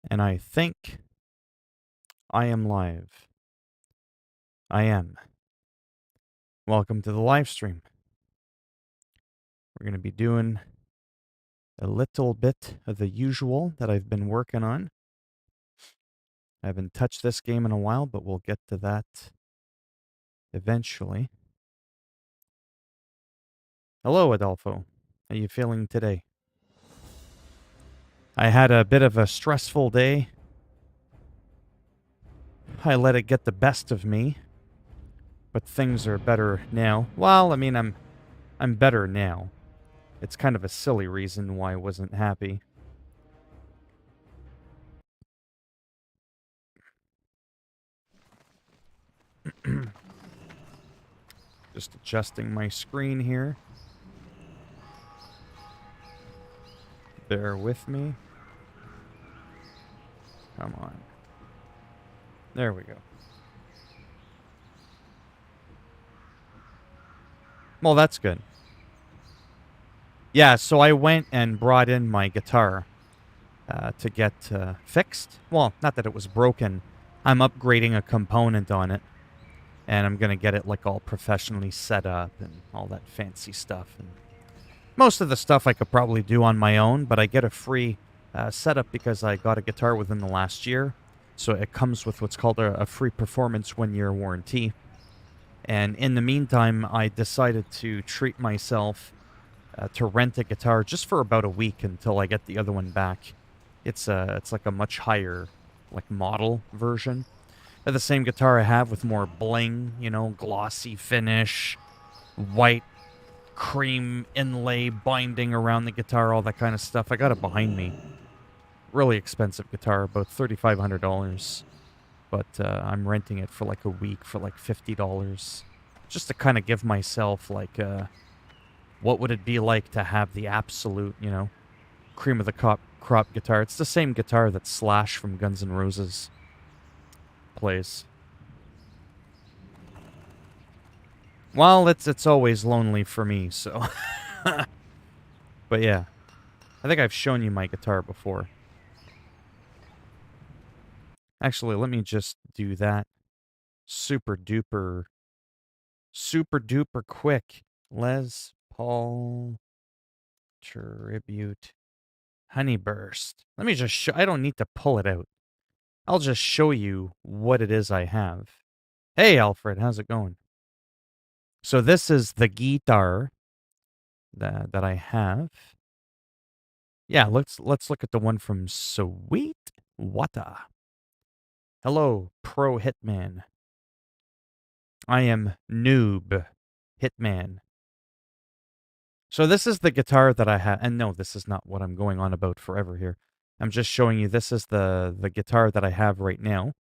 And I think I am live. I am. Welcome to the live stream. We're going to be doing a little bit of the usual that I've been working on. I haven't touched this game in a while, but we'll get to that eventually. Hello, Adolfo. How are you feeling today? I had a bit of a stressful day. I let it get the best of me, but things are better now. Well, I mean, I'm better now. It's kind of a silly reason why I wasn't happy. Just adjusting my screen here. Bear with me. Come on. There we go. Well, that's good. Yeah, so I went and brought in my guitar to get fixed. Well, not that it was broken. I'm upgrading a component on it. And I'm going to get it like all professionally set up and all that fancy stuff. And most of the stuff I could probably do on my own, but I get a free setup because I got a guitar within the last year. So it comes with what's called a free performance 1-year warranty. And in the meantime, I decided to treat myself to rent a guitar just for about a week until I get the other one back. It's like a much higher like model version. The same guitar I have with more bling, you know, glossy finish, white cream inlay binding around the guitar, all that kind of stuff. I got it behind me. Really expensive guitar, about $3,500. But I'm renting it for like a week for like $50. Just to kind of give myself like, what would it be like to have the absolute, you know, cream of the crop guitar. It's the same guitar that Slash from Guns N' Roses plays. Well, it's always lonely for me, so. But yeah. I think I've shown you my guitar before. Actually, let me just do that super duper quick. Les Paul Tribute Honeyburst. Let me just show. I don't need to pull it out. I'll just show you what it is I have. Hey, Alfred, how's it going? So this is the guitar that I have. Yeah, let's look at the one from Sweet Wata. Hello, Pro Hitman. I am Noob Hitman. So this is the guitar that I have, and no, this is not what I'm going on about forever here. I'm just showing you this is the guitar that I have right now,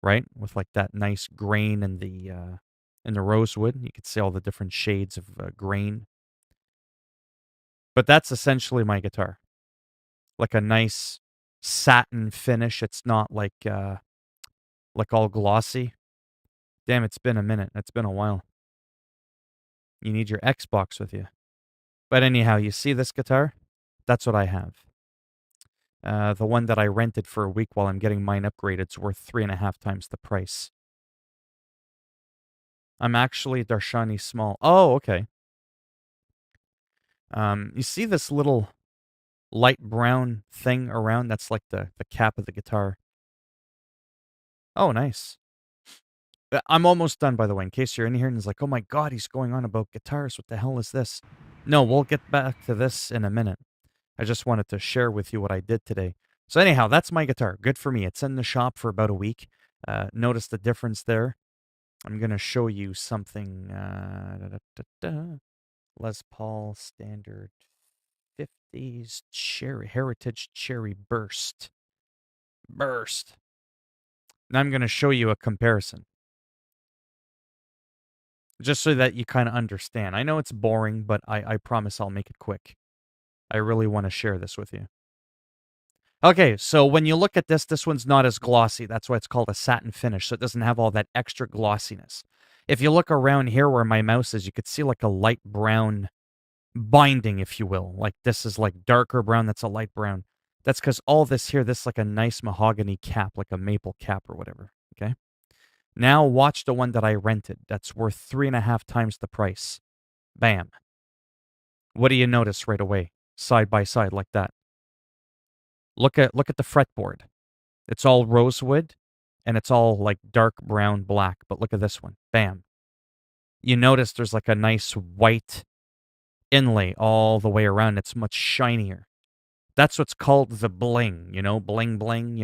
right? With like that nice grain and the rosewood. You can see all the different shades of grain. But that's essentially my guitar. Like a nice satin finish. It's not like all glossy. Damn, it's been a minute. It's been a while. You need your Xbox with you. But anyhow, you see this guitar? That's what I have. The one that I rented for a week while I'm getting mine upgraded is worth 3.5 times the price. I'm actually Darshani Small. Oh, okay. You see this little light brown thing around? That's like the cap of the guitar. Oh, nice. I'm almost done, by the way, in case you're in here and it's like, oh my god, he's going on about guitars. What the hell is this? No, we'll get back to this in a minute. I just wanted to share with you what I did today. So anyhow, that's my guitar. Good for me. It's in the shop for about a week. Notice the difference there. I'm going to show you something. Les Paul Standard 50s Heritage Cherry Burst. Now I'm going to show you a comparison. Just so that you kind of understand. I know it's boring, but I promise I'll make it quick. I really want to share this with you. Okay, so when you look at this one's not as glossy. That's why it's called a satin finish, so it doesn't have all that extra glossiness. If you look around here where my mouse is, you could see like a light brown binding, if you will. Like this is like darker brown, that's a light brown. That's because all this here, this is like a nice mahogany cap, like a maple cap or whatever, okay? Now watch the one that I rented. That's worth 3.5 times the price. Bam. What do you notice right away? Side by side like that. Look at the fretboard. It's all rosewood and it's all like dark brown black, but look at this one. Bam. You notice there's like a nice white inlay all the way around. It's much shinier. That's what's called the bling, bling bling,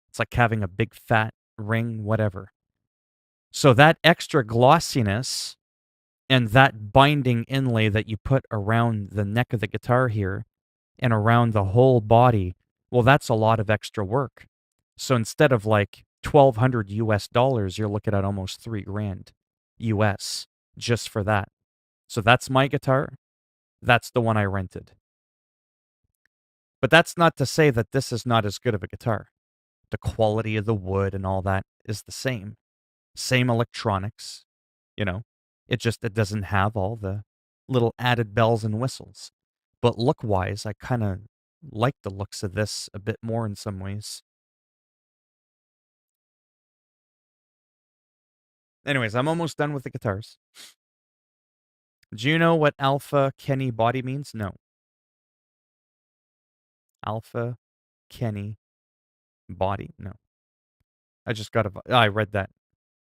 It's like having a big fat ring, whatever. So that extra glossiness and that binding inlay that you put around the neck of the guitar here and around the whole body, well, that's a lot of extra work. So instead of like $1,200 US, you're looking at almost $3,000 US just for that. So that's my guitar. That's the one I rented. But that's not to say that this is not as good of a guitar. The quality of the wood and all that is the same. Same electronics, it doesn't have all the little added bells and whistles. But look-wise, I kind of like the looks of this a bit more in some ways. Anyways, I'm almost done with the guitars. Do you know what Alpha Kenny body means? No. Alpha Kenny body? No. I read that.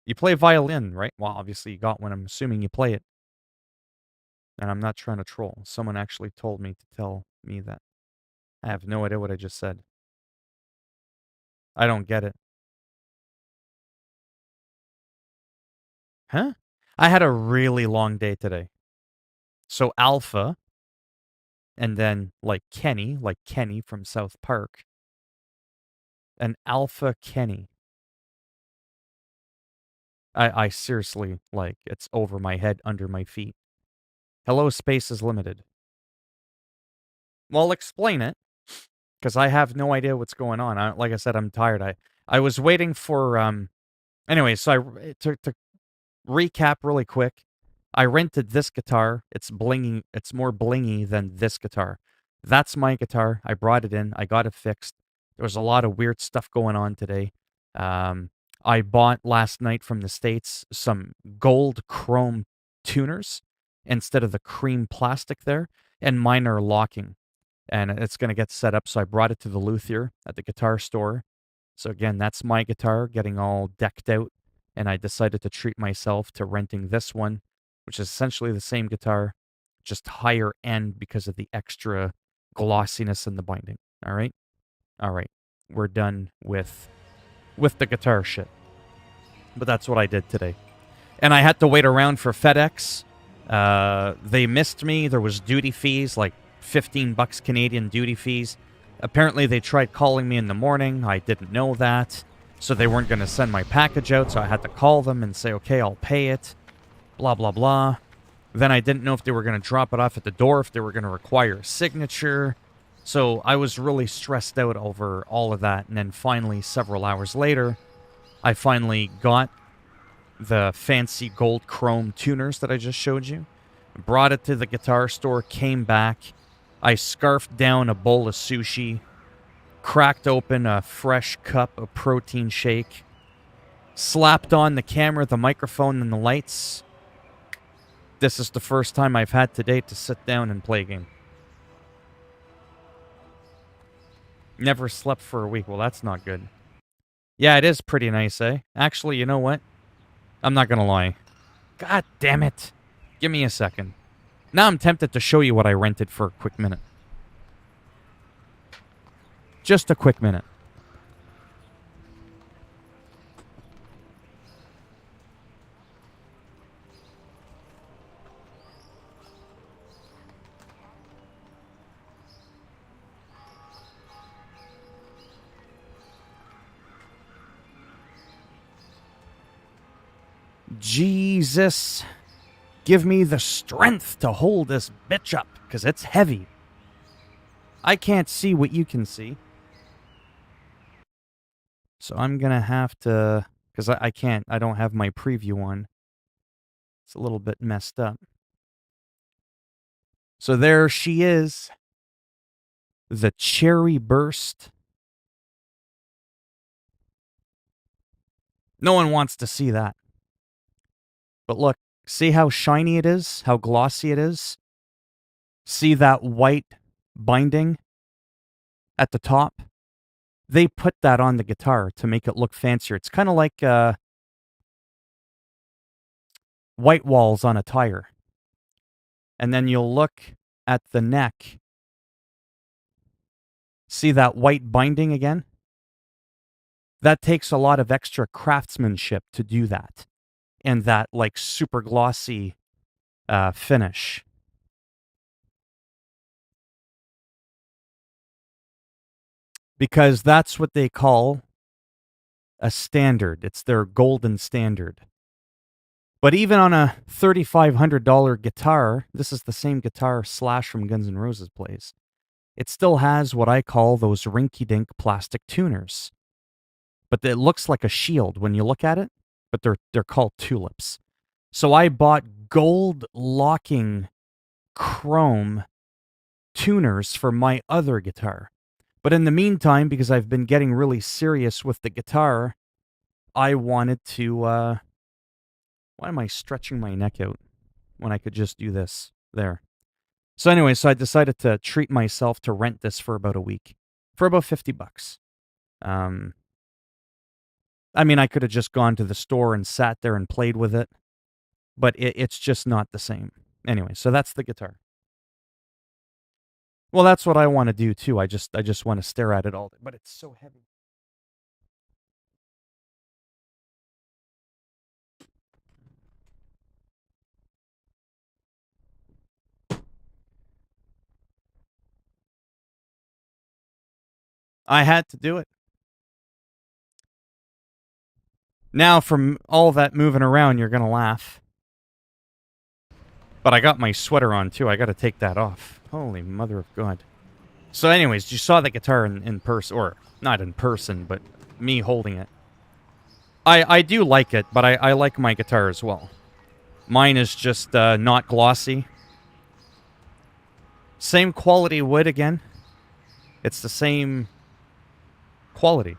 You play violin, right? Well, obviously you got one. I'm assuming you play it. And I'm not trying to troll. Someone actually told me to tell me that. I have no idea what I just said. I don't get it. Huh? I had a really long day today. So Alpha, and then like Kenny from South Park. And Alpha Kenny. I seriously, it's over my head, under my feet. Hello, space is limited. Well, explain it, because I have no idea what's going on. Like I said, I'm tired. I was waiting for, anyway, so to recap really quick, I rented this guitar. It's blinging. It's more blingy than this guitar. That's my guitar. I brought it in. I got it fixed. There was a lot of weird stuff going on today. I bought last night from the States some gold chrome tuners instead of the cream plastic there, and mine are locking. And it's going to get set up. So I brought it to the luthier at the guitar store. So again, that's my guitar getting all decked out. And I decided to treat myself to renting this one, which is essentially the same guitar, just higher end because of the extra glossiness in the binding. All right? All right. We're done with the guitar shit. But that's what I did today. And I had to wait around for FedEx. They missed me. There was duty fees, like $15 Canadian duty fees. Apparently they tried calling me in the morning. I didn't know that. So they weren't going to send my package out, so I had to call them and say, okay, I'll pay it. Blah, blah, blah. Then I didn't know if they were going to drop it off at the door, if they were going to require a signature. So I was really stressed out over all of that. And then finally, several hours later, I finally got the fancy gold chrome tuners that I just showed you. Brought it to the guitar store, came back. I scarfed down a bowl of sushi, cracked open a fresh cup of protein shake, slapped on the camera, the microphone, and the lights. This is the first time I've had to date to sit down and play a game. Never slept for a week. Well, that's not good. Yeah, it is pretty nice, eh? Actually, you know what? I'm not gonna lie. God damn it. Give me a second. Now I'm tempted to show you what I rented for a quick minute. Just a quick minute. Jesus, give me the strength to hold this bitch up, because it's heavy. I can't see what you can see. So I'm going to have to, because I can't, I don't have my preview on. It's a little bit messed up. So there she is. The Cherry Burst. No one wants to see that. But look, see how shiny it is? How glossy it is? See that white binding at the top? They put that on the guitar to make it look fancier. It's kind of like white walls on a tire. And then you'll look at the neck. See that white binding again? That takes a lot of extra craftsmanship to do that. And that like super glossy finish. Because that's what they call a standard. It's their golden standard. But even on a $3,500 guitar, this is the same guitar Slash from Guns N' Roses plays. It still has what I call those rinky-dink plastic tuners. But it looks like a shield when you look at it, but they're called tulips. So I bought gold locking chrome tuners for my other guitar. But in the meantime, because I've been getting really serious with the guitar, I wanted to, why am I stretching my neck out when I could just do this? There. So anyway, so I decided to treat myself to rent this for about a week. For about $50. I mean, I could have just gone to the store and sat there and played with it. But it's just not the same. Anyway, so that's the guitar. Well, that's what I want to do too. I just want to stare at it all day. But it's so heavy. I had to do it. Now, from all that moving around, you're going to laugh. But I got my sweater on, too. I got to take that off. Holy mother of God. So anyways, you saw the guitar in person. Or, not in person, but me holding it. I do like it, but I like my guitar as well. Mine is just not glossy. Same quality wood again. It's the same quality.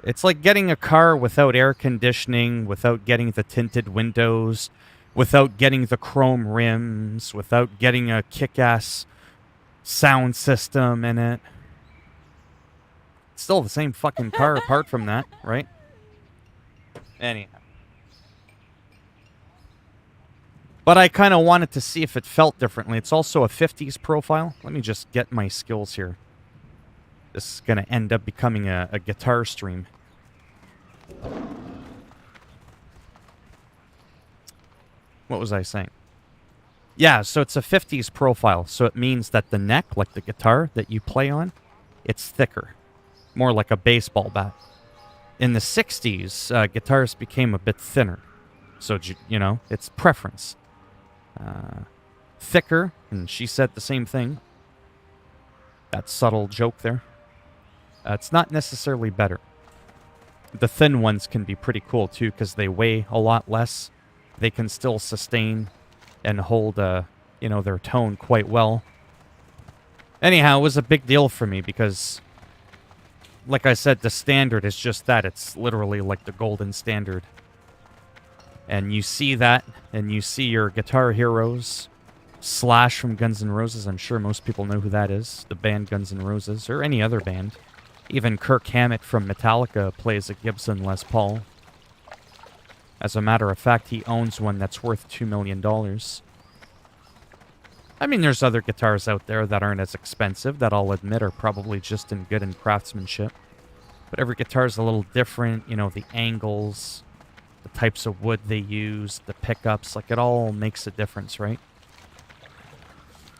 It's like getting a car without air conditioning, without getting the tinted windows, without getting the chrome rims, without getting a kick-ass sound system in it. It's still the same fucking car apart from that, right? Anyhow. But I kind of wanted to see if it felt differently. It's also a 50s profile. Let me just get my skills here. This is going to end up becoming a guitar stream. What was I saying? Yeah, so it's a 50s profile. So it means that the neck, like the guitar that you play on, it's thicker. More like a baseball bat. In the 60s, guitars became a bit thinner. So, you know, it's preference. Thicker, and she said the same thing. That subtle joke there. It's not necessarily better. The thin ones can be pretty cool too because they weigh a lot less. They can still sustain and hold, you know, their tone quite well. Anyhow, it was a big deal for me because, like I said, the standard is just that. It's literally like the golden standard. And you see that, and you see your guitar heroes. Slash from Guns N' Roses, I'm sure most people know who that is. The band Guns N' Roses, or any other band. Even Kirk Hammett from Metallica plays a Gibson Les Paul. As a matter of fact, he owns one that's worth $2 million. I mean, there's other guitars out there that aren't as expensive, that I'll admit are probably just in good in craftsmanship. But every guitar is a little different, you know, the angles, the types of wood they use, the pickups, like it all makes a difference, right?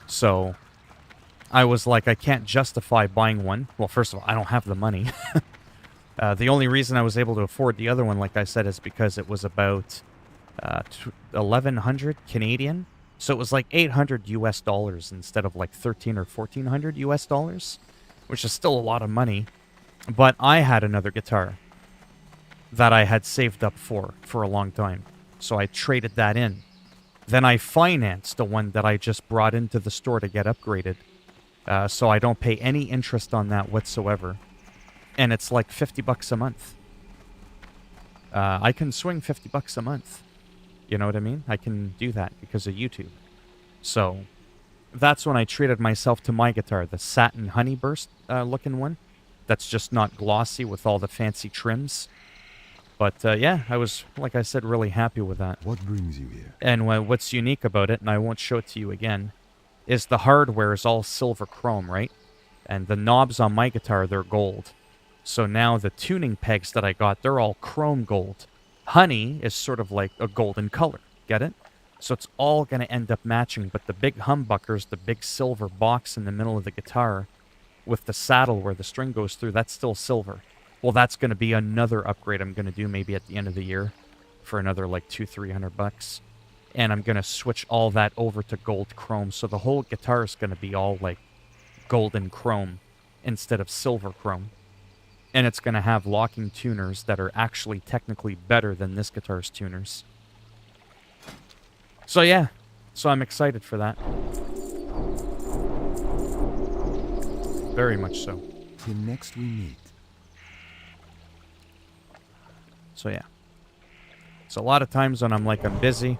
So, I was like, I can't justify buying one. Well, first of all, I don't have the money. The only reason I was able to afford the other one, like I said, is because it was about 1,100 Canadian. So it was like $800 US instead of like 1,300 or 1,400 US dollars, which is still a lot of money. But I had another guitar that I had saved up for a long time. So I traded that in. Then I financed the one that I just brought into the store to get upgraded So I don't pay any interest on that whatsoever. And it's like $50 a month. I can swing $50 a month. You know what I mean? I can do that because of YouTube. So that's when I treated myself to my guitar, the satin honeyburst looking one. That's just not glossy with all the fancy trims. But yeah, I was, like I said, really happy with that. What brings you here? And what's unique about it, and I won't show it to you again, is the hardware is all silver chrome, right? And the knobs on my guitar, they're gold. So now the tuning pegs that I got, they're all chrome gold. Honey is sort of like a golden color. Get it? So it's all going to end up matching. But the big humbuckers, the big silver box in the middle of the guitar with the saddle where the string goes through, that's still silver. Well, that's going to be another upgrade I'm going to do maybe at the end of the year for another like $200-300. And I'm going to switch all that over to gold chrome. So the whole guitar is going to be all like golden chrome instead of silver chrome. And it's going to have locking tuners that are actually technically better than this guitar's tuners. So yeah, so I'm excited for that. Very much so. Till next we meet. So yeah. So a lot of times when I'm busy,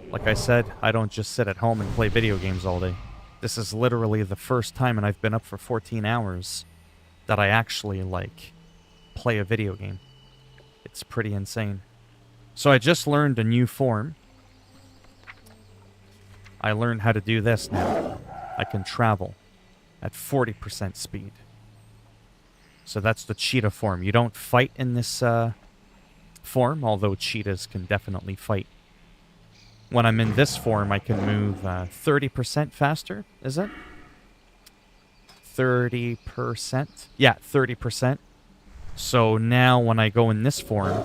like I said, I don't just sit at home and play video games all day. This is literally the first time, and I've been up for 14 hours, that I actually, play a video game. It's pretty insane. So I just learned a new form. I learned how to do this now. I can travel at 40% speed. So that's the cheetah form. You don't fight in this form, although cheetahs can definitely fight. When I'm in this form, I can move 30% faster, is it? 30%? Yeah, 30%. So now when I go in this form,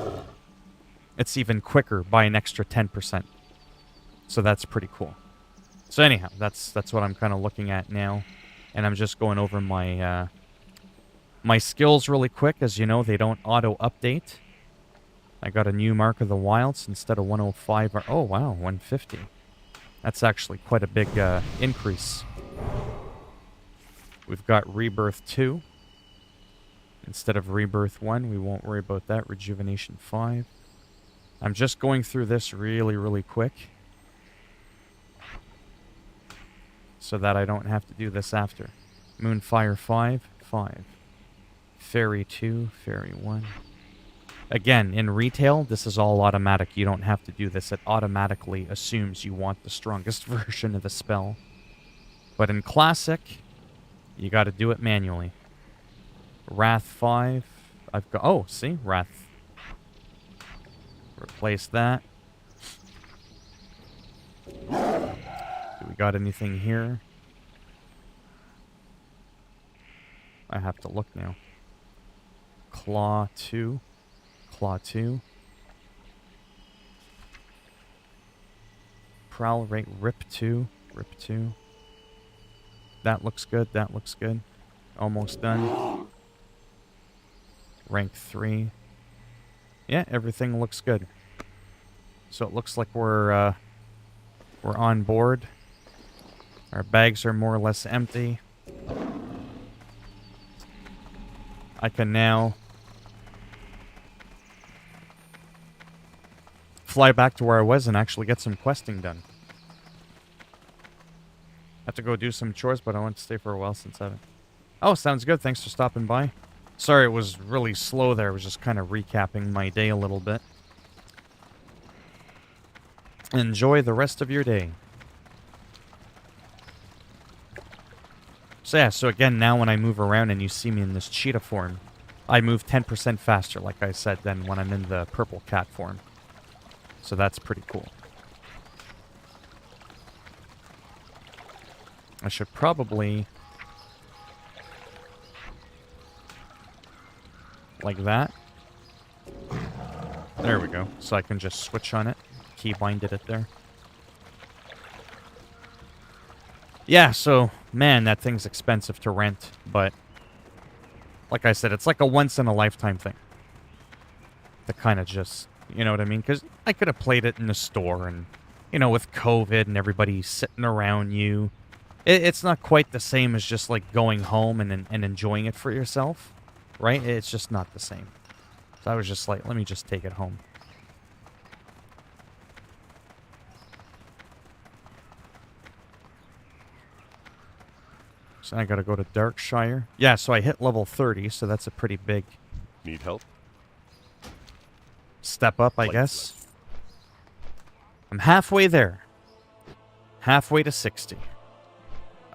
it's even quicker by an extra 10%. So that's pretty cool. So anyhow, that's what I'm kind of looking at now. And I'm just going over my my skills really quick. As you know, they don't auto-update. I got a new Mark of the Wilds instead of 105. Oh, wow, 150. That's actually quite a big increase. We've got Rebirth 2. Instead of Rebirth 1, we won't worry about that. Rejuvenation 5. I'm just going through this really, really quick. So that I don't have to do this after. Moonfire 5, 5. Fairy 2, Fairy 1. Again, in retail, this is all automatic. You don't have to do this. It automatically assumes you want the strongest version of the spell. But in Classic, you got to do it manually. Wrath 5. I've got... Oh, see? Wrath. Replace that. Do we got anything here? I have to look now. Claw 2. Claw 2. Prowl rate Rip 2. Rip 2. That looks good. That looks good. Almost done. Rank 3. Yeah, everything looks good. So it looks like we're on board. Our bags are more or less empty. I can now fly back to where I was and actually get some questing done. Have to go do some chores, but I want to stay for a while since I haven't. Oh, sounds good. Thanks for stopping by. Sorry it was really slow there. I was just kind of recapping my day a little bit. Enjoy the rest of your day. So yeah, so again, now when I move around and you see me in this cheetah form, I move 10% faster, like I said, than when I'm in the purple cat form. So that's pretty cool. I should probably... like that. There we go. So I can just switch on it. Keybinded it there. Yeah, so, man, that thing's expensive to rent, but like I said, it's like a once-in-a-lifetime thing. To kind of just, you know what I mean? Because I could have played it in the store and, you know, with COVID and everybody sitting around you, It's not quite the same as just like going home and enjoying it for yourself, right? It's just not the same. So I was just like, let me just take it home. So I gotta go to Darkshire. Yeah, so I hit level 30, so that's a pretty big Need help? step up, I Light guess. select. I'm halfway there. Halfway to 60.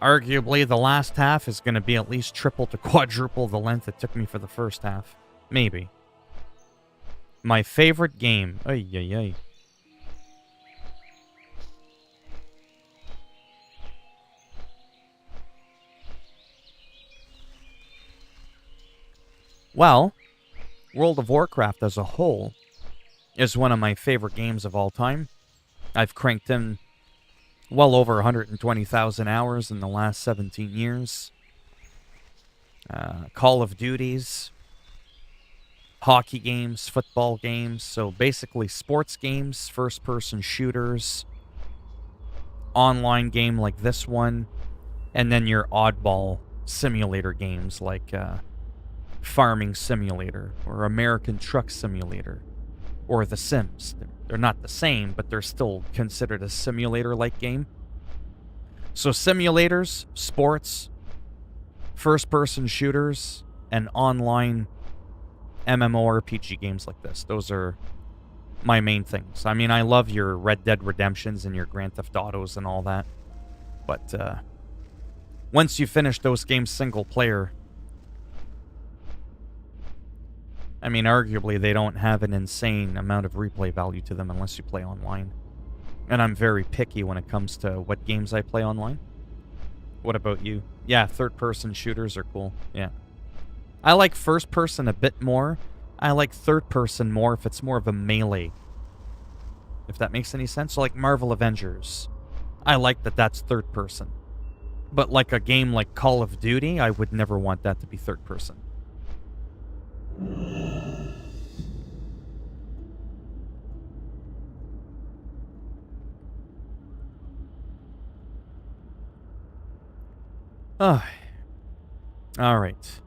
Arguably, the last half is going to be at least triple to quadruple the length it took me for the first half. Maybe. My favorite game. Ay, ay, ay. Well, World of Warcraft as a whole is one of my favorite games of all time. I've cranked in well over 120,000 hours in the last 17 years. Call of Duties, hockey games, football games, so basically sports games, first-person shooters, online game like this one, and then your oddball simulator games like Farming Simulator or American Truck Simulator or The Sims. They're not the same, but they're still considered a simulator-like game. So simulators, sports, first-person shooters, and online MMORPG games like this. Those are my main things. I mean, I love your Red Dead Redemptions and your Grand Theft Autos and all that. But once you finish those games single player, I mean, arguably they don't have an insane amount of replay value to them unless you play online. And I'm very picky when it comes to what games I play online. What about you? Yeah, third-person shooters are cool. Yeah. I like first-person a bit more. I like third-person more if it's more of a melee. If that makes any sense. So like Marvel Avengers. I like that that's third-person. But like a game like Call of Duty, I would never want that to be third-person. Oh. Alright.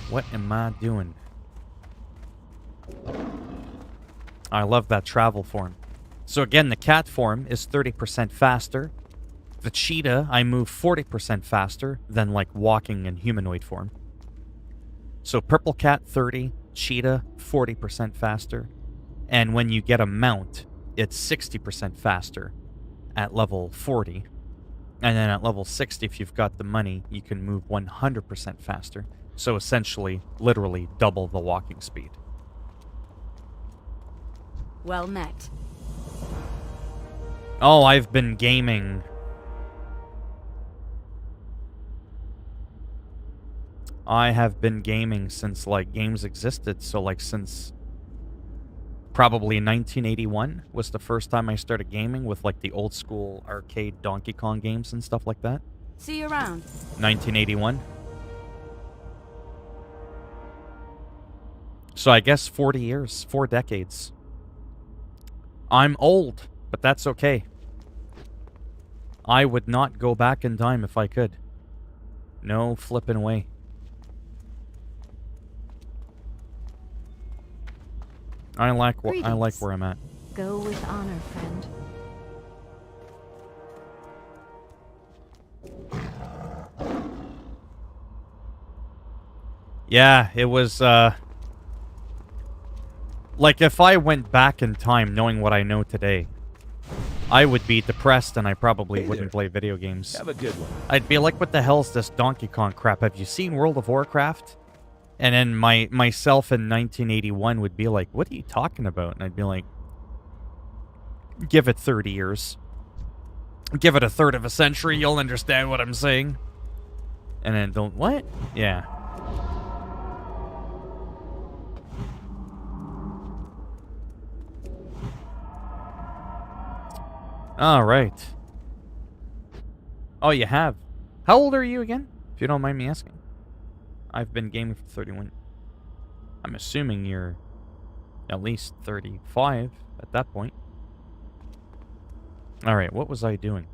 What am I doing? I love that travel form. So again, the cat form is 30% faster. The cheetah, I move 40% faster than like walking in humanoid form. So purple cat 30, cheetah 40% faster. And when you get a mount, it's 60% faster at level 40. And then at level 60, if you've got the money, you can move 100% faster. So essentially, literally double the walking speed. Well met. Oh, I've been gaming. I have been gaming since, like, games existed. So, like, since probably 1981 was the first time I started gaming with, like, the old school arcade Donkey Kong games and stuff like that. See you around. 1981. So I guess 40 years, 4 decades. I'm old, but that's okay. I would not go back in time if I could. No flippin' way. I like where I'm at. Go with honor, friend. Yeah, it was like if I went back in time knowing what I know today, I would be depressed and I probably wouldn't play video games. Have a good one. I'd be like, what the hell's this Donkey Kong crap? Have you seen World of Warcraft? And then myself in 1981 would be like, what are you talking about? And I'd be like, give it 30 years. Give it a third of a century, you'll understand what I'm saying. And then don't, what? Yeah. All right. Oh, you have. How old are you again? If you don't mind me asking. I've been gaming for 31. I'm assuming you're at least 35 at that point. All right, what was I doing?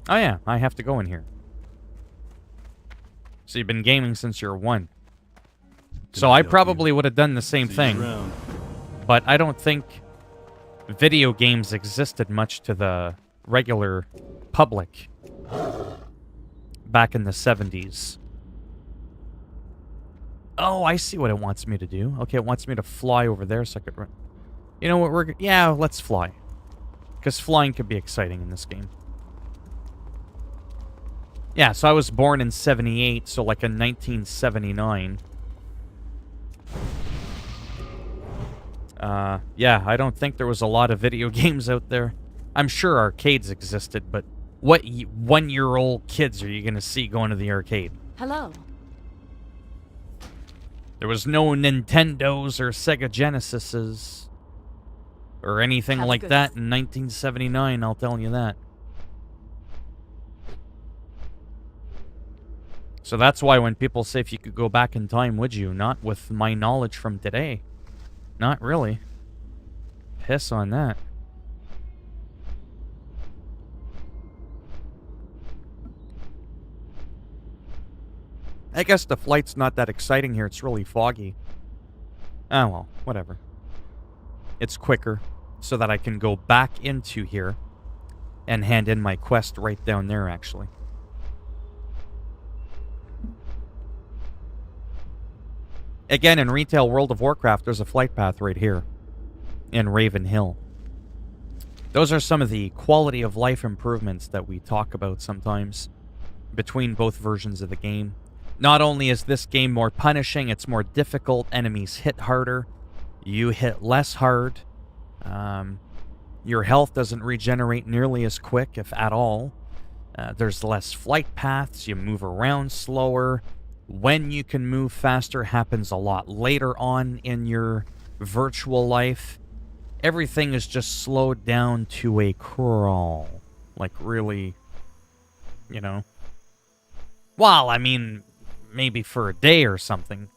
Oh yeah, I have to go in here. So you've been gaming since you're 1. So I probably would have done the same thing. But I don't think video games existed much to the regular public back in the 70s. Oh, I see what it wants me to do. Okay, it wants me to fly over there so I could run. You know what, yeah, let's fly. Because flying could be exciting in this game. Yeah, so I was born in 78, so like in 1979. Yeah, I don't think there was a lot of video games out there. I'm sure arcades existed, but what 1-year-old kids are you going to see going to the arcade? Hello. There was no Nintendos or Sega Genesises or anything Have like goods. that in 1979, I'll tell you that. So that's why when people say if you could go back in time, would you? Not with my knowledge from today. Not really. Piss on that. I guess the flight's not that exciting here. It's really foggy. Oh well, whatever. It's quicker so that I can go back into here and hand in my quest right down there, actually. Again, in retail World of Warcraft, there's a flight path right here in Raven Hill. Those are some of the quality of life improvements that we talk about sometimes between both versions of the game. Not only is this game more punishing, it's more difficult. Enemies hit harder. You hit less hard. Your health doesn't regenerate nearly as quick, if at all. There's less flight paths. You move around slower. When you can move faster happens a lot later on in your virtual life. Everything is just slowed down to a crawl. Like, really, you know. Well, I mean, maybe for a day or something.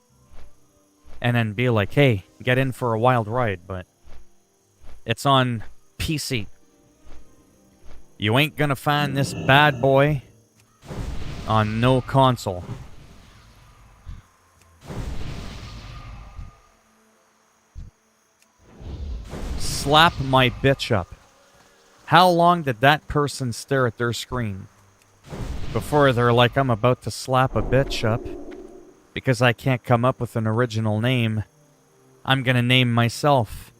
And then be like, hey, get in for a wild ride, but it's on PC. You ain't gonna find this bad boy on no console. Slap my bitch up. How long did that person stare at their screen before they're like, I'm about to slap a bitch up because I can't come up with an original name? I'm gonna name myself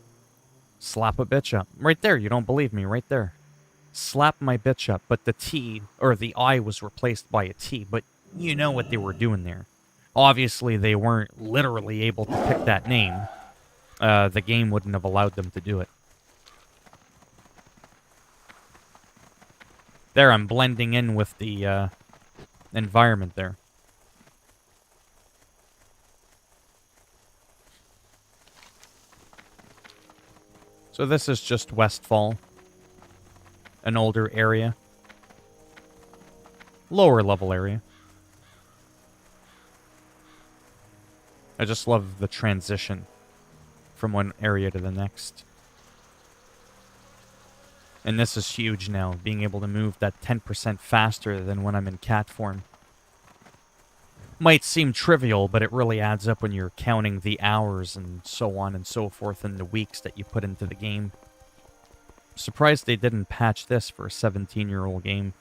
Slap a Bitch Up. Right there, you don't believe me, right there. Slap my bitch up, but the T, or the I was replaced by a T, but you know what they were doing there. Obviously, they weren't literally able to pick that name. The game wouldn't have allowed them to do it. There, I'm blending in with the environment there. So this is just Westfall. An older area. Lower level area. I just love the transition from one area to the next. And this is huge now, being able to move that 10% faster than when I'm in cat form. Might seem trivial, but it really adds up when you're counting the hours and so on and so forth and the weeks that you put into the game. Surprised they didn't patch this for a 17-year-old game.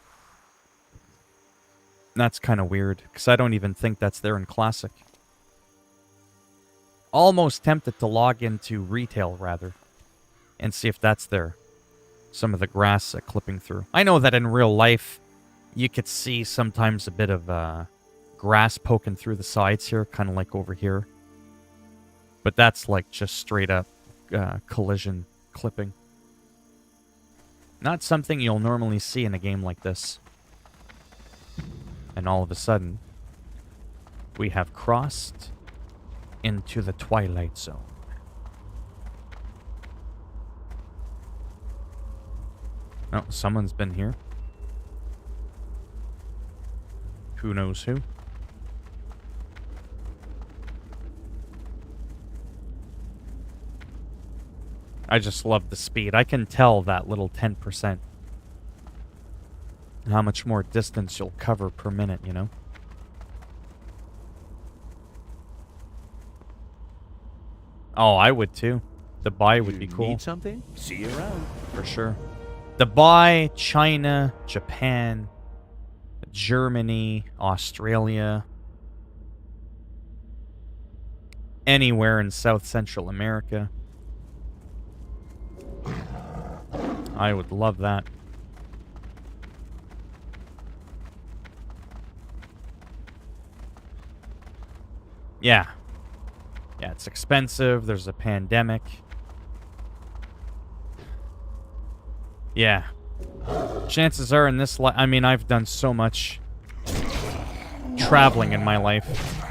That's kind of weird, because I don't even think that's there in Classic. Almost tempted to log into Retail, rather, and see if that's there. Some of the grass clipping through. I know that in real life, you could see sometimes a bit of grass poking through the sides here, kind of like over here. But that's like just straight up collision clipping. Not something you'll normally see in a game like this. And all of a sudden, we have crossed into the Twilight Zone. Oh, someone's been here. Who knows who? I just love the speed. I can tell that little 10%. how much more distance you'll cover per minute, you know? Oh, I would too. Dubai would be cool. Need something? See you around. For sure. Dubai, China, Japan, Germany, Australia. Anywhere in South Central America. I would love that. Yeah. Yeah, it's expensive. There's a pandemic. Yeah. Chances are in this I mean, I've done so much traveling in my life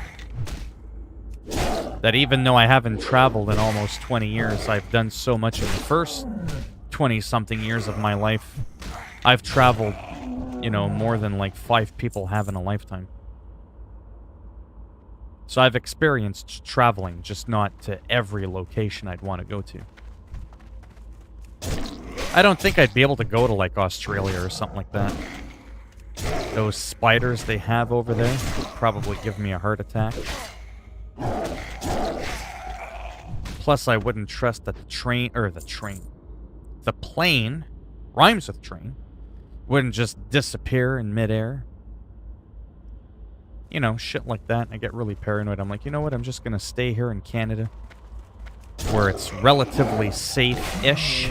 that even though I haven't traveled in almost 20 years, I've done so much in the first 20-something years of my life. I've traveled, you know, more than like 5 people have in a lifetime. So I've experienced traveling, just not to every location I'd want to go to. I don't think I'd be able to go to, like, Australia or something like that. Those spiders they have over there would probably give me a heart attack. Plus, I wouldn't trust that the plane, rhymes with train, wouldn't just disappear in midair. You know, shit like that. I get really paranoid. I'm like, you know what? I'm just going to stay here in Canada, where it's relatively safe-ish.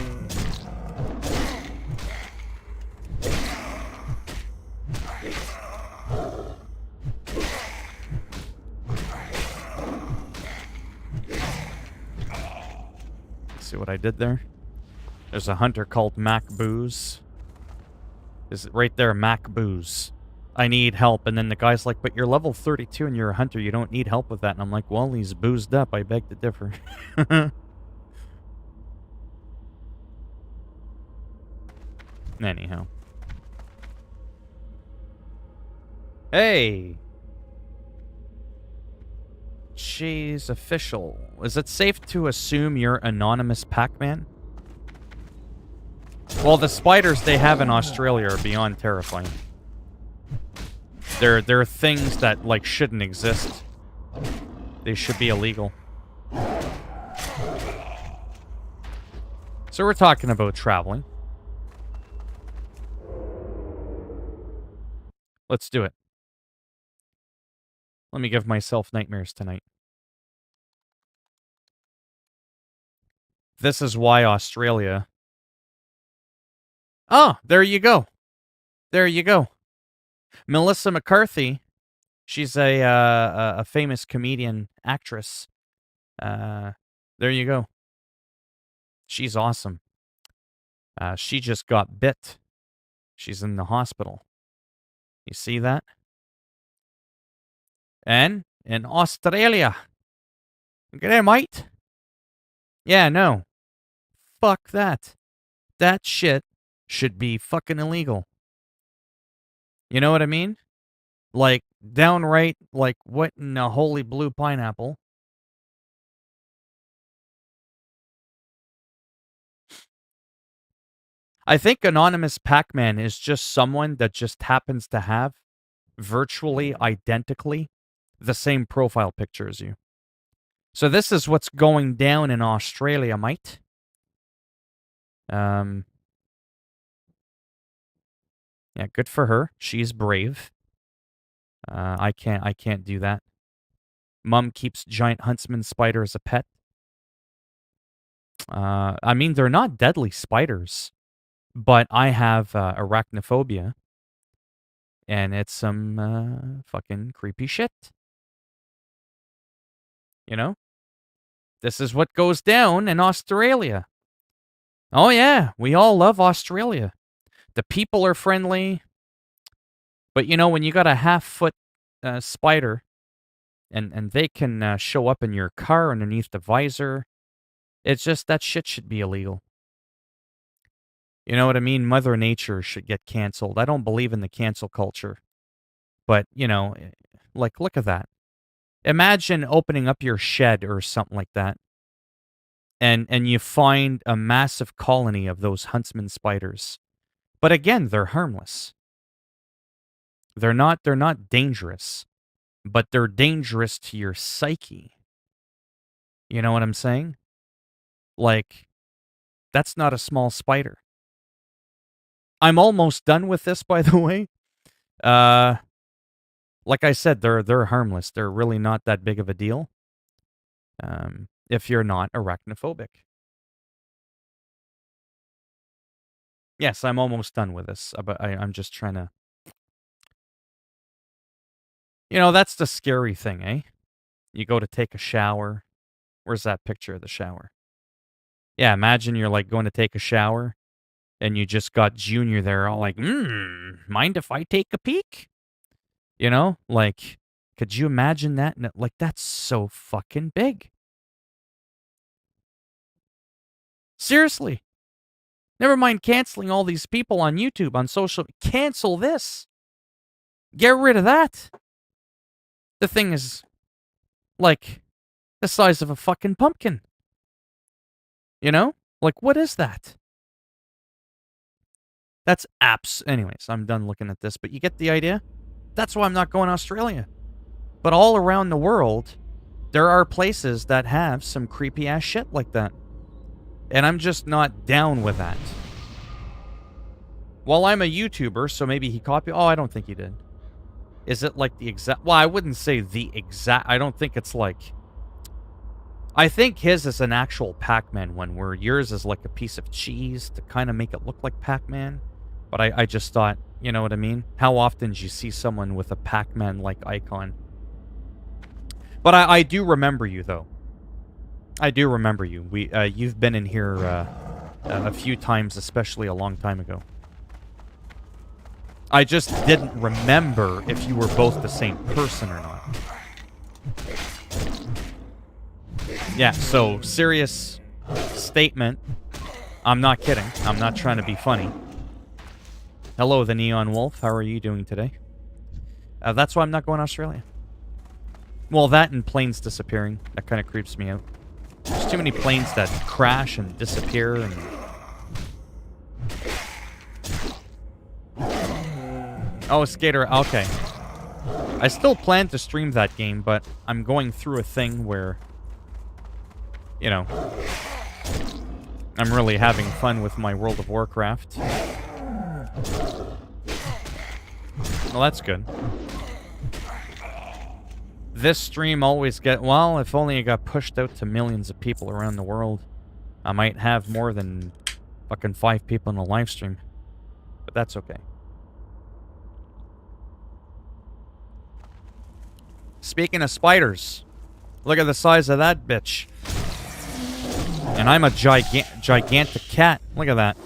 See what I did there? There's a hunter called Mac Booze. Is it right there, Mac Booze? I need help. And then the guy's like, but you're level 32 and you're a hunter. You don't need help with that. And I'm like, well, he's boozed up. I beg to differ. Anyhow. Hey! She's official. Is it safe to assume you're anonymous Pac-Man? Well, the spiders they have in Australia are beyond terrifying. They're things that, like, shouldn't exist. They should be illegal. So we're talking about traveling. Let's do it. Let me give myself nightmares tonight. This is why Australia... Oh, there you go. There you go. Melissa McCarthy, she's a famous comedian actress. There you go. She's awesome. She just got bit. She's in the hospital. You see that? And in Australia. G'day, mate. Yeah, no. Fuck that. That shit should be fucking illegal. You know what I mean? Like, downright, like, what in the holy blue pineapple? I think Anonymous Pac-Man is just someone that just happens to have virtually identically the same profile picture as you. So this is what's going down in Australia, mate. Yeah, good for her. She's brave. I can't do that. Mum keeps giant huntsman spider as a pet. I mean, they're not deadly spiders, but I have arachnophobia, and it's some fucking creepy shit. You know? This is what goes down in Australia. Oh yeah, we all love Australia. The people are friendly. But you know, when you got a half-foot spider, and they can show up in your car underneath the visor, it's just that shit should be illegal. You know what I mean? Mother Nature should get canceled. I don't believe in the cancel culture. But, you know, like, look at that. Imagine opening up your shed or something like that, and you find a massive colony of those huntsman spiders. But again, they're harmless. They're not dangerous, but they're dangerous to your psyche. You know what I'm saying? Like, that's not a small spider. I'm almost done with this, by the way. Like I said, they're harmless. They're really not that big of a deal. If you're not arachnophobic. Yes, I'm almost done with this, but I'm just trying to... You know, that's the scary thing, eh? You go to take a shower. Where's that picture of the shower? Yeah, imagine you're like going to take a shower and you just got Junior there all like, mind if I take a peek? You know, like, could you imagine that? Like, that's so fucking big. Seriously. Never mind canceling all these people on YouTube, on social. Cancel this. Get rid of that. The thing is, like, the size of a fucking pumpkin. You know? Like, what is that? That's apps. Anyways, I'm done looking at this, but you get the idea? That's why I'm not going to Australia. But all around the world, there are places that have some creepy ass shit like that. And I'm just not down with that. Well, I'm a YouTuber, so maybe he copied... Oh, I don't think he did. Is it like the exact... Well, I wouldn't say the exact... I don't think it's like... I think his is an actual Pac-Man one, where yours is like a piece of cheese to kind of make it look like Pac-Man. But I just thought, you know what I mean? How often do you see someone with a Pac-Man-like icon? But I do remember you, though. I do remember you. You've been in here a few times, especially a long time ago. I just didn't remember if you were both the same person or not. Yeah, so, serious statement. I'm not kidding. I'm not trying to be funny. Hello, the Neon Wolf. How are you doing today? That's why I'm not going to Australia. Well, that and planes disappearing. That kind of creeps me out. There's too many planes that crash and disappear and... Oh, Skater, okay. I still plan to stream that game, but I'm going through a thing where, you know, I'm really having fun with my World of Warcraft. Well, that's good. This stream always well, if only it got pushed out to millions of people around the world, I might have more than fucking 5 people in a live stream. But that's okay. Speaking of spiders, look at the size of that bitch. And I'm a gigantic cat. Look at that.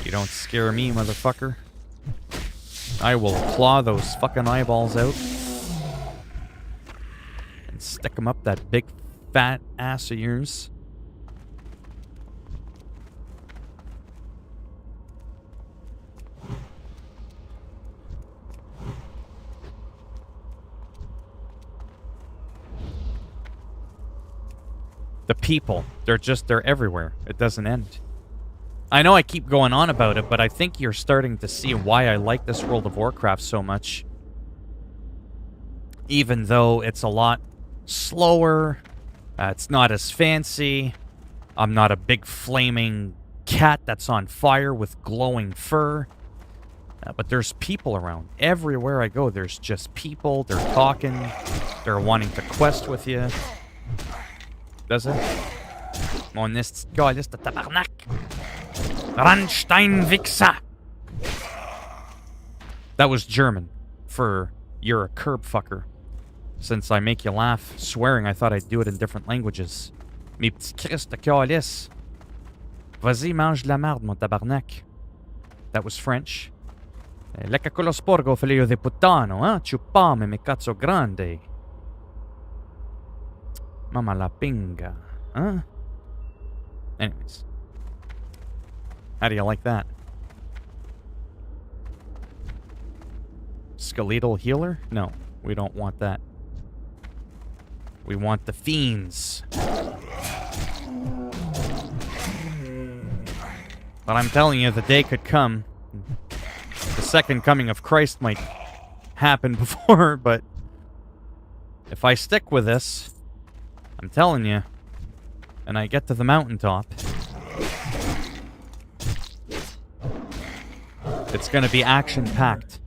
You don't scare me, motherfucker. I will claw those fucking eyeballs out. And stick them up that big fat ass of yours. The people, they're everywhere. It doesn't end. I know I keep going on about it, but I think you're starting to see why I like this World of Warcraft so much. Even though it's a lot slower, it's not as fancy. I'm not a big flaming cat that's on fire with glowing fur. But there's people around. Everywhere I go, there's just people. They're talking. They're wanting to quest with you. Does it? Mon est galiste tabarnak. Randstein Wichser. That was German for you're a curb fucker. Since I make you laugh swearing, I thought I'd do it in different languages. Mi petit Christ de calice. Vas-y, mange de la merde, mon tabarnak. That was French. Lecca quello sporco, figlio di puttano, eh? Ciupame, mi cazzo grande. Mama la pinga, huh? Anyways. How do you like that? Skeletal healer? No, we don't want that. We want the fiends. But I'm telling you, the day could come the second coming of Christ might happen before, but if I stick with this, I'm telling you, and I get to the mountaintop, it's going to be action-packed.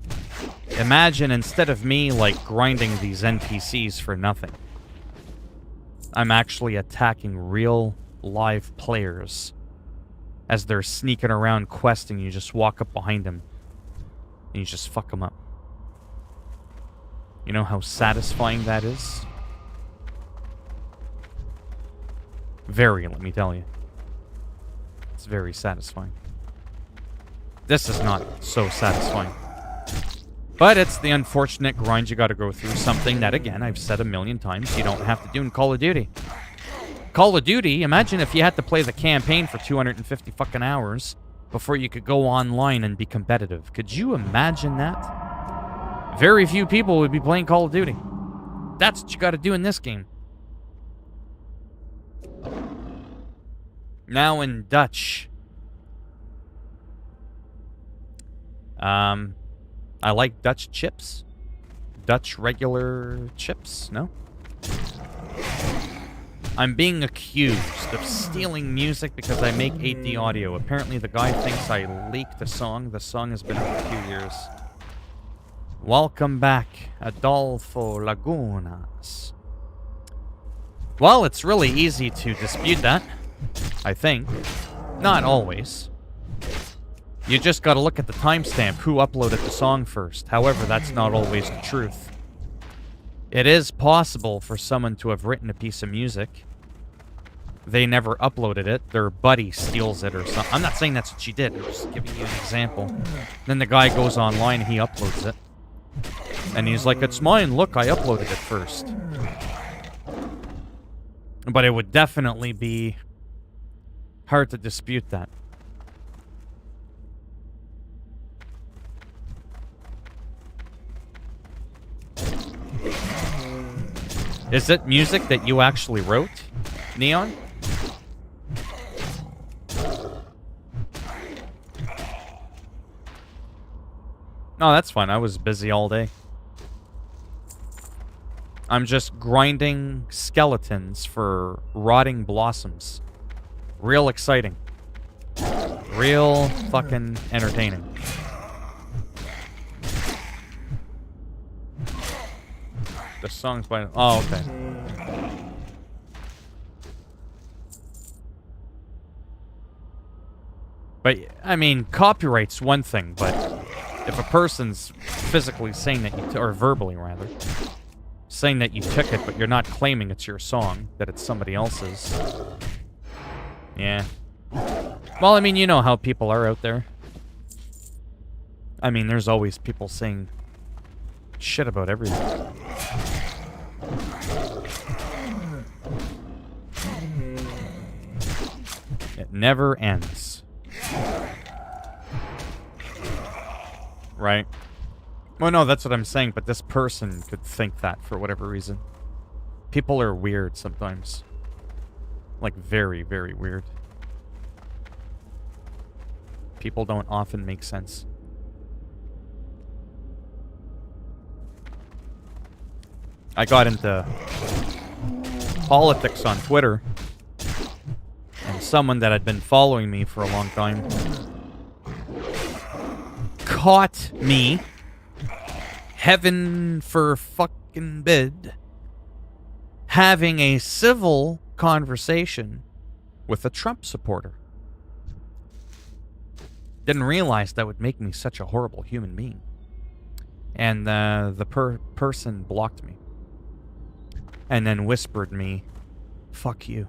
Imagine instead of me, like, grinding these NPCs for nothing, I'm actually attacking real, live players as they're sneaking around questing. You just walk up behind them, and you just fuck them up. You know how satisfying that is? Very, let me tell you. It's very satisfying. This is not so satisfying. But it's the unfortunate grind you gotta go through. Something that, again, I've said a million times, you don't have to do in Call of Duty. Call of Duty, imagine if you had to play the campaign for 250 fucking hours before you could go online and be competitive. Could you imagine that? Very few people would be playing Call of Duty. That's what you gotta do in this game. Now in Dutch. I like Dutch chips. Dutch regular chips, no? I'm being accused of stealing music because I make 8D audio. Apparently the guy thinks I leaked a song. The song has been out for a few years. Welcome back, Adolfo Lagunas. Well, it's really easy to dispute that, I think. Not always. You just gotta look at the timestamp, who uploaded the song first. However, that's not always the truth. It is possible for someone to have written a piece of music. They never uploaded it. Their buddy steals it or something. I'm not saying that's what she did. I'm just giving you an example. Then the guy goes online, he uploads it. And he's like, it's mine. Look, I uploaded it first. But it would definitely be hard to dispute that. Is it music that you actually wrote, Neon? No, that's fine. I was busy all day. I'm just grinding skeletons for rotting blossoms. Real exciting. Real fucking entertaining. The song's by... Oh, okay. But, I mean, copyright's one thing, but if a person's physically saying that you... or verbally, rather. Saying that you took it, but you're not claiming it's your song, that it's somebody else's. Yeah. Well, I mean, you know how people are out there. I mean, there's always people saying shit about everything. It never ends. Right? Well, no, that's what I'm saying, but this person could think that for whatever reason. People are weird sometimes. Like, very, very weird. People don't often make sense. I got into politics on Twitter, and someone that had been following me for a long time caught me, heaven for fucking bid, having a civil conversation with a Trump supporter. Didn't realize that would make me such a horrible human being. And the person blocked me. And then whispered me, fuck you.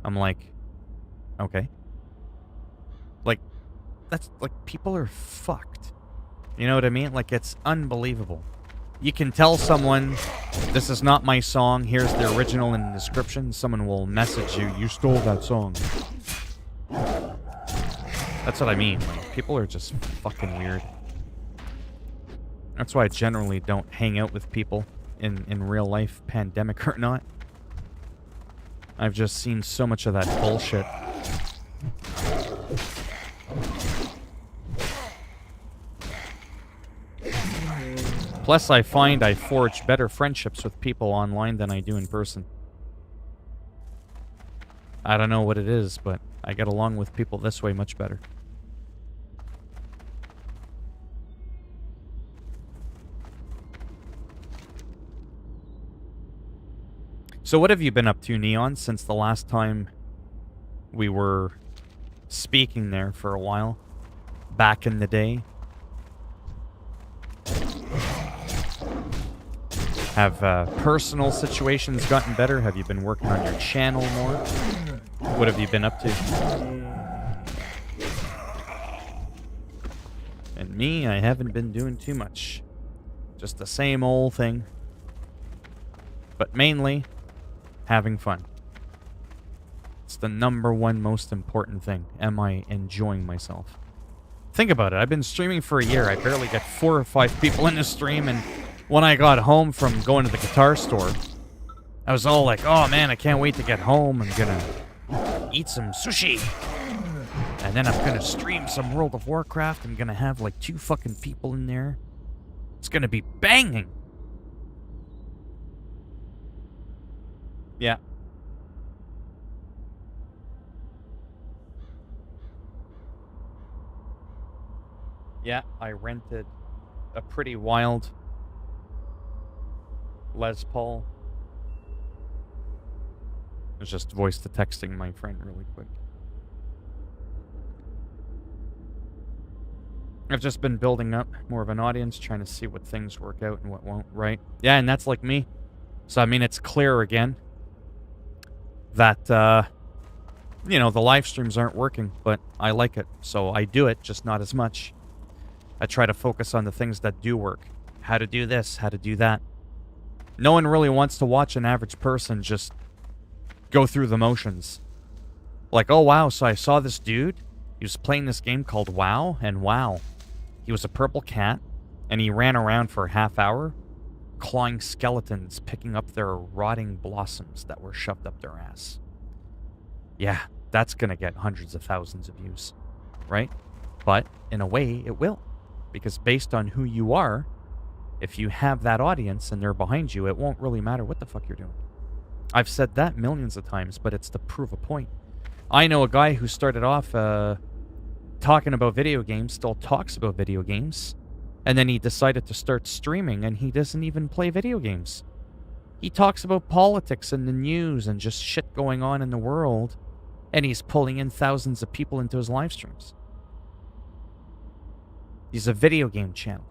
I'm like, okay. Like, that's, like, people are fucked. You know what I mean? Like, it's unbelievable. You can tell someone, this is not my song, here's the original in the description. Someone will message you, you stole that song. That's what I mean. Like, people are just fucking weird. That's why I generally don't hang out with people in real life, pandemic or not. I've just seen so much of that bullshit. Plus, I find I forge better friendships with people online than I do in person. I don't know what it is, but I get along with people this way much better. So what have you been up to, Neon, since the last time we were speaking there for a while? Back in the day? Have personal situations gotten better? Have you been working on your channel more? What have you been up to? And me, I haven't been doing too much. Just the same old thing. But mainly, having fun. It's the #1 most important thing. Am I enjoying myself? Think about it. I've been streaming for a year. I barely get 4 or 5 people in the stream, and when I got home from going to the guitar store, I was all like, oh man, I can't wait to get home. I'm gonna eat some sushi. And then I'm gonna stream some World of Warcraft. I'm gonna have like 2 fucking people in there. It's gonna be banging. Yeah. Yeah, I rented a pretty wild Les Paul. I was just voice to texting my friend really quick. I've just been building up more of an audience, trying to see what things work out and what won't, right? Yeah, and that's like me. So, I mean, it's clear again that, you know, the live streams aren't working, but I like it. So I do it, just not as much. I try to focus on the things that do work. How to do this, how to do that. No one really wants to watch an average person just go through the motions. Like, oh wow, so I saw this dude. He was playing this game called WoW, and wow. He was a purple cat, and he ran around for a half hour, clawing skeletons, picking up their rotting blossoms that were shoved up their ass. Yeah, that's gonna get hundreds of thousands of views, right? But in a way, it will. Because based on who you are, if you have that audience and they're behind you, it won't really matter what the fuck you're doing. I've said that millions of times, but it's to prove a point. I know a guy who started off talking about video games, still talks about video games, and then he decided to start streaming, and he doesn't even play video games. He talks about politics and the news and just shit going on in the world, and he's pulling in thousands of people into his live streams. He's a video game channel.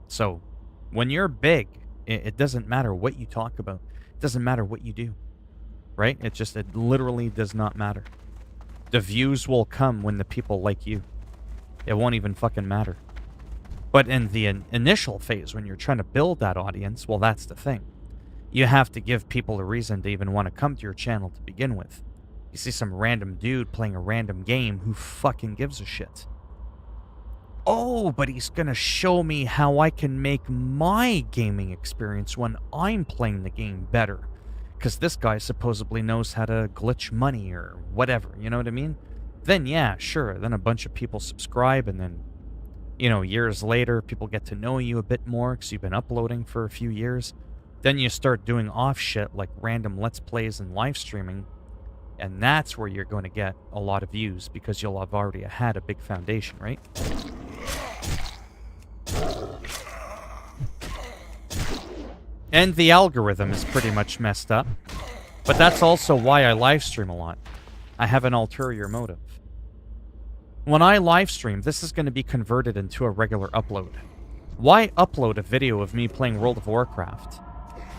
So, when you're big, it doesn't matter what you talk about. It doesn't matter what you do. Right? It literally does not matter. The views will come when the people like you. It won't even fucking matter. But in the initial phase, when you're trying to build that audience, well, that's the thing. You have to give people a reason to even want to come to your channel to begin with. You see some random dude playing a random game, who fucking gives a shit? Oh, but he's gonna show me how I can make my gaming experience when I'm playing the game better. Because this guy supposedly knows how to glitch money or whatever, you know what I mean? Then yeah, sure, then a bunch of people subscribe, and then, you know, years later, people get to know you a bit more because you've been uploading for a few years. Then you start doing off shit like random Let's Plays and live streaming, and that's where you're going to get a lot of views because you'll have already had a big foundation, right? And the algorithm is pretty much messed up. But that's also why I live stream a lot. I have an ulterior motive. When I live stream, this is going to be converted into a regular upload. Why upload a video of me playing World of Warcraft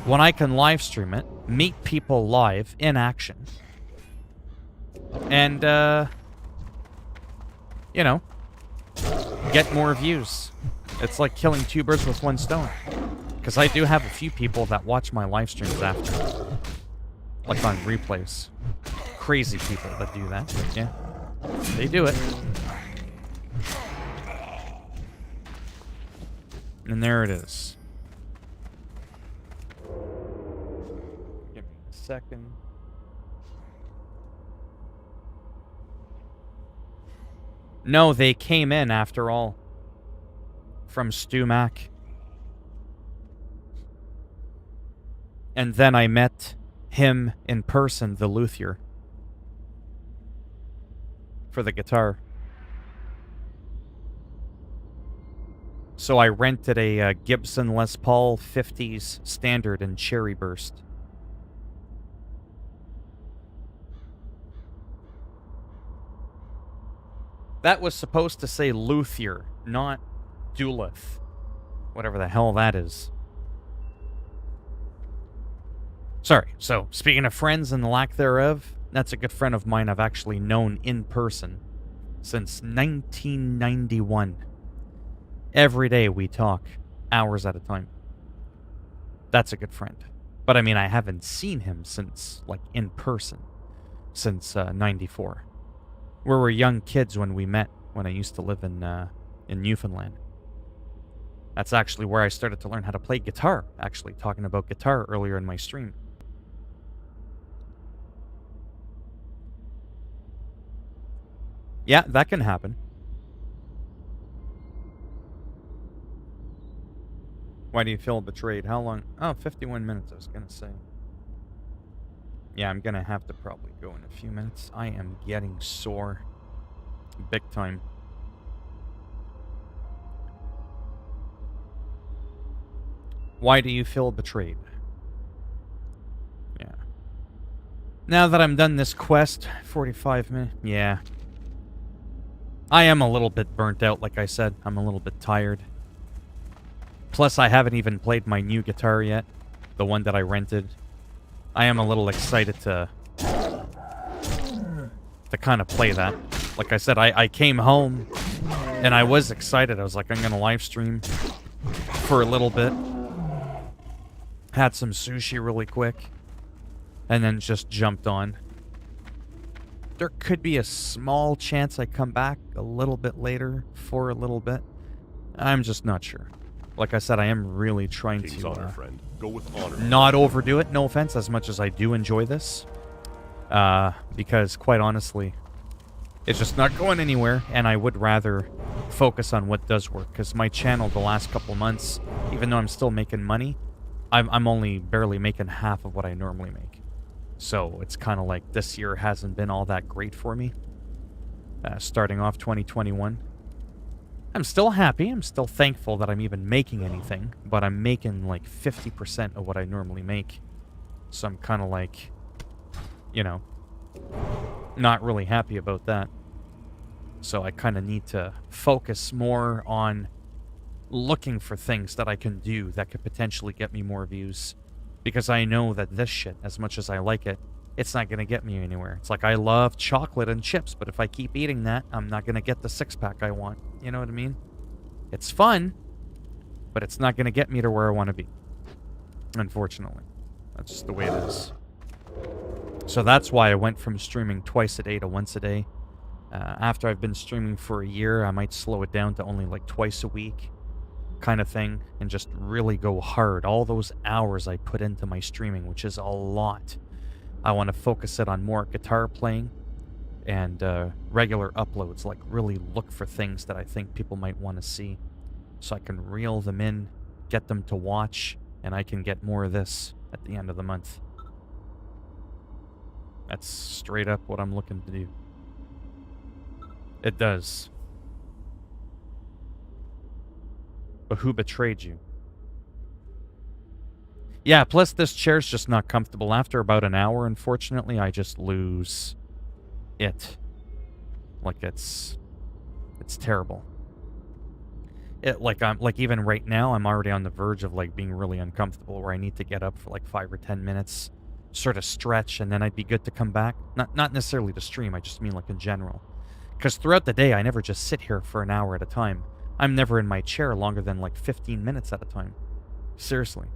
when I can live stream it, meet people live in action, and, you know, get more views? It's like killing 2 birds with 1 stone. Because I do have a few people that watch my live streams after. Like on replays. Crazy people that do that, but yeah. They do it. And there it is. Give me a second. No, they came in after all. From Stu Mac. And then I met him in person, the luthier, for the guitar. So I rented a Gibson Les Paul 50s Standard in Cherry Burst. That was supposed to say luthier, not Duluth. Whatever the hell that is. Sorry, so speaking of friends and the lack thereof, that's a good friend of mine I've actually known in person since 1991. Every day we talk, hours at a time. That's a good friend. But I mean, I haven't seen him since, like, in person, since 94. We were young kids when we met, when I used to live in Newfoundland. That's actually where I started to learn how to play guitar, actually, talking about guitar earlier in my stream. Yeah, that can happen. Why do you feel betrayed? How long? Oh, 51 minutes, I was going to say. Yeah, I'm going to have to probably go in a few minutes. I am getting sore. Big time. Why do you feel betrayed? Yeah. Now that I'm done this quest, 45 minutes. Yeah. I am a little bit burnt out, like I said. I'm a little bit tired. Plus, I haven't even played my new guitar yet. The one that I rented. I am a little excited to kind of play that. Like I said, I came home and I was excited. I was like, I'm going to live stream for a little bit. Had some sushi really quick. And then just jumped on. There could be a small chance I come back a little bit later for a little bit. I'm just not sure. Like I said, I am really trying King's to honor, friend. Go with honor. not overdo it. No offense, as much as I do enjoy this. Because quite honestly, it's just not going anywhere, and I would rather focus on what does work. Because my channel the last couple months, even though I'm still making money, I'm only barely making half of what I normally make. So it's kind of like this year hasn't been all that great for me. Starting off 2021. I'm still happy. I'm still thankful that I'm even making anything. But I'm making like 50% of what I normally make. So I'm kind of like, you know, not really happy about that. So I kind of need to focus more on looking for things that I can do that could potentially get me more views. Because I know that this shit, as much as I like it, it's not going to get me anywhere. It's like I love chocolate and chips, but if I keep eating that, I'm not going to get the six-pack I want. You know what I mean? It's fun, but it's not going to get me to where I want to be. Unfortunately. That's just the way it is. So that's why I went from streaming twice a day to once a day. After I've been streaming for a year, I might slow it down to only like twice a week kind of thing, and just really go hard. All those hours I put into my streaming, which is a lot. I want to focus it on more guitar playing and regular uploads, like really look for things that I think people might want to see, so I can reel them in, get them to watch, and I can get more of this at the end of the month. That's straight up what I'm looking to do. It does. But who betrayed you? Yeah, plus this chair's just not comfortable. After about an hour, unfortunately, I just lose it. Like it's terrible. I'm like, even right now, I'm already on the verge of like being really uncomfortable, where I need to get up for like 5 or 10 minutes, sort of stretch, and then I'd be good to come back. Not necessarily to stream, I just mean like in general. Because throughout the day, I never just sit here for an hour at a time. I'm never in my chair longer than like 15 minutes at a time. Seriously.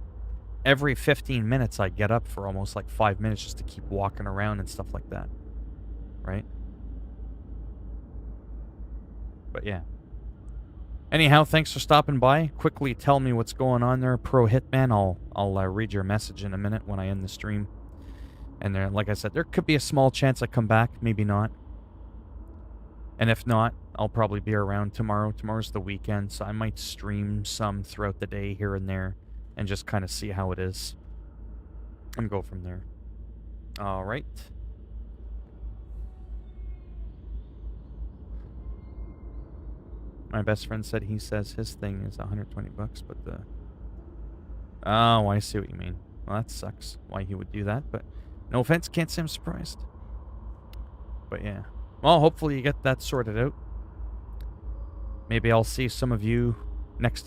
Every 15 minutes I get up for almost like 5 minutes just to keep walking around and stuff like that. Right? But yeah. Anyhow, thanks for stopping by. Quickly tell me what's going on there, Pro Hitman. I'll read your message in a minute when I end the stream. And there, like I said, there could be a small chance I come back, maybe not. And if not, I'll probably be around tomorrow. Tomorrow's the weekend, so I might stream some throughout the day here and there and just kind of see how it is. and go from there. All right. My best friend said he says his thing is 120 bucks, but the... Oh, I see what you mean. Well, that sucks why he would do that, but no offense, can't say I'm surprised. But yeah. Well, hopefully you get that sorted out. Maybe I'll see some of you next